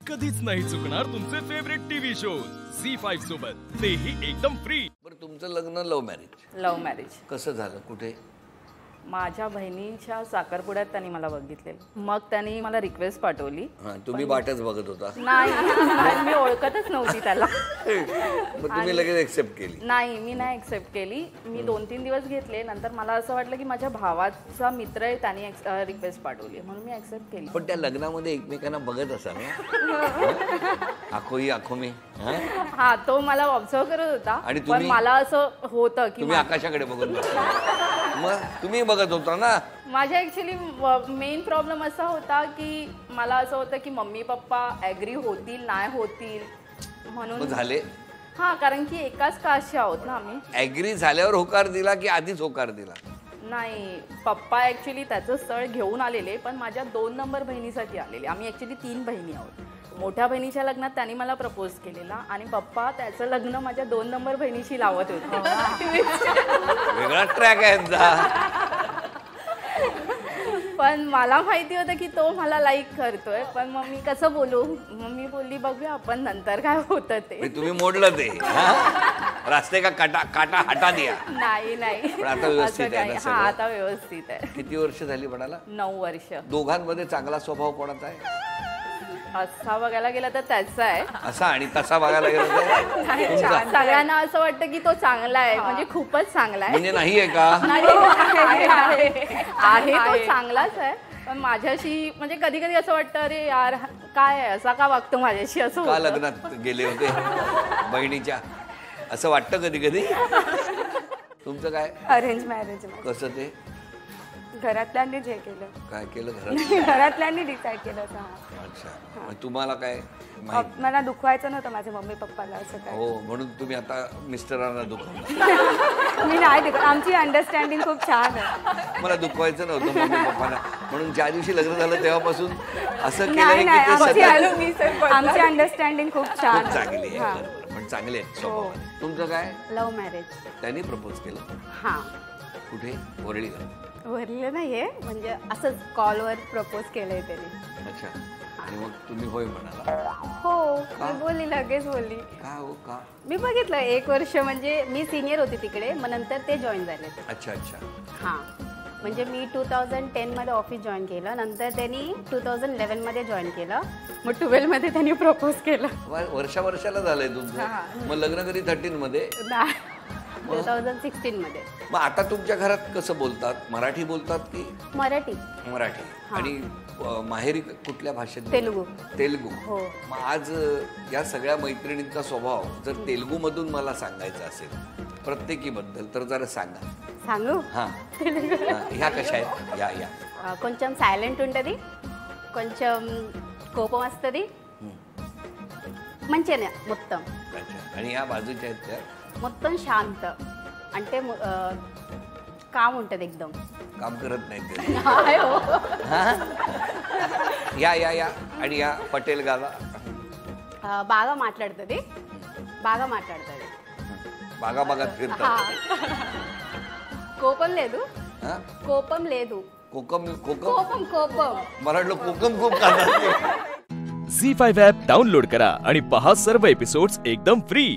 कधीच नाही चुकणार तुमचे फेवरेट टीव्ही शोज झी5 सोबत, तेही एकदम फ्री। बरं, तुमचं लग्न लव्ह मॅरेज? Love marriage. कसं झालं? कुठे? माझ्या बहिणीच्या साखरपुड्यात त्यांनी मला बघितलेलं, मग त्यांनी मला रिक्वेस्ट पाठवली। तुम्ही वाटच बघत होता? नाही, मी ओळखतच नव्हती त्याला। मग तुम्ही लगेच एक्सेप्ट केली? नाही, मी नाही एक्सेप्ट केली। मी 2-3 दिवस घेतले, नंतर मला असं वाटलं की माझ्या भावाचा मित्र आहे, त्याने रिक्वेस्ट पाठवली म्हणून मी एक्सेप्ट केली। पण त्या लग्नामध्ये एकमेकांना बघत असा ना, आखो ही आखो मी? हा, तो मला ऑब्झर्व करत होता, पण मला असं होतं की तुम्ही आकाशाकडे बघून मग तुम्ही बघत होता ना। माझ्या ऍक्च्युली मेन प्रॉब्लेम असा होता की मला असं होतं की मम्मी पप्पा ऍग्री होतील नाही होतील म्हणून झाले। हा, कारण की एकाच कास्टचे आहोत ना आम्ही। ऍग्री झाल्यावर होकार दिला की आधीच होकार दिला? नाही, पप्पा ऍक्च्युली त्याचं स्थळ घेऊन आलेले, पण माझ्या 2 नंबर बहिणीसाठी आलेले। आम्ही ऍक्च्युली 3 बहिणी आहोत। मोठ्या बहिणीच्या लग्नात त्यांनी मला प्रपोज केलेला आणि पप्पा त्याचं लग्न माझ्या 2 नंबर बहिणीशी लावत होते। वेगळा ट्रॅक आहे यांचा। पण मला माहिती होतं की तो मला लाईक करतोय, पण मग मी कसं बोलू? मम्मी बोलली बघूया आपण नंतर काय होतं ते। तुम्ही मोडलं ते? रास्ते का काटा हटा दिया? नाही नाही, पण आता व्यवस्थित आहे ना सगळं? हा, आता व्यवस्थित आहे। किती वर्ष झाली म्हणाला? 9 वर्ष। दोघांमध्ये चांगला स्वभाव कोणाचा आहे? असा बघायला गेला तर त्याचा आहे। असा आणि तसा बघायला गेला तर सगळ्यांना असं वाटतं की तो चांगला आहे, म्हणजे खूपच चांगला आहे। म्हणजे नाही आहे का? आहे, तो चांगलाच आहे, पण माझ्याशी म्हणजे कधी कधी असं वाटतं अरे यार काय आहे, असा का वागतो माझ्याशी, असं का लग्नात गेले होते बहिणीच्या, असं वाटतं कधी कधी? तुमचं काय? Arrange marriage. कसं ते? घरातल्यांनी जे केलं। काय केलं घरात? घरातल्यांनी डिसाईड केलं। अच्छा, तुम्हाला काय? मला दुखवायचं नव्हतं माझ्या मम्मी पप्पाला, असं काय? हो, म्हणून तुम्ही आता मिस्टरांना दुखवलं? मी नाही दुखवत, आमची अंडरस्टँडिंग खूप छान आहे। मला दुखवायचं नव्हतं मम्मी पप्पांना, म्हणून ज्या दिवशी लग्न झालं तेव्हापासून असं नाही केलं नाही, की आमची अंडरस्टँडिंग खूप छान खूप चांगली आहे, पण चांगले आहेत स्वभावाने। तुमचं काय? Love marriage. त्यांनी प्रपोज केलं? हा। कुठे? वरळीला? वरलेलं नाहीये, म्हणजे असंच कॉलवर प्रपोज केलंय त्यांनी। अच्छा, आणि मग तुम्ही होय म्हणाला? हो, मी बोलली, लगेच बोलली। का हो? का? मी बघितलं 1 वर्ष, म्हणजे मी सिनियर होती तिकडे, मग नंतर ते जॉईन झाले। अच्छा अच्छा। हां, म्हणजे मी 2010 मध्ये ऑफिस जॉईन केलं, नंतर त्यांनी 2011 मध्ये जॉईन केलं, मग 12 मध्ये त्यांनी प्रपोज केलं। वर्षाला झालंय तुमचं? मग लग्न कधी 13 मध्ये? 2016 मध्ये। मग आता तुमच्या घरात कसं बोलतात? मराठी बोलतात की? मराठी। मराठी। आणि माहेरी कुठल्या भाषेत? तेलुगू। तेलुगू। हो। मग आज या सगळ्या मैत्रिणींचा स्वभाव जर तेलुगू मधून मला सांगायचा असेल प्रत्येकीबद्दल, तर जरा सांगा। सांगू? हां, ह्या कशा आहेत? या కొంచెం సైలెంట్ ఉంటది, కొంచెం కోపం వస్తది, మంచిగానే మొత్తం। अच्छा, आणि या बाजूच्या आहेत त्या? మొత్తం శాంత, అంటే కామ్ ఉంటది एकदम। काम करत नाहीत या या या आणि या पटेल गावा బాగా మాట్లాడుతది, బాగా మాట్లాడుతది, बागा बागात फिरतात। కోపం లేదు, కోపం లేదు, कोकम कोकम కోపం కోపం। मला वाटलं कोकम खूप खातात। झी5 ॲप डाउनलोड करा आणि पहा सर्व एपिसोड्स एकदम फ्री।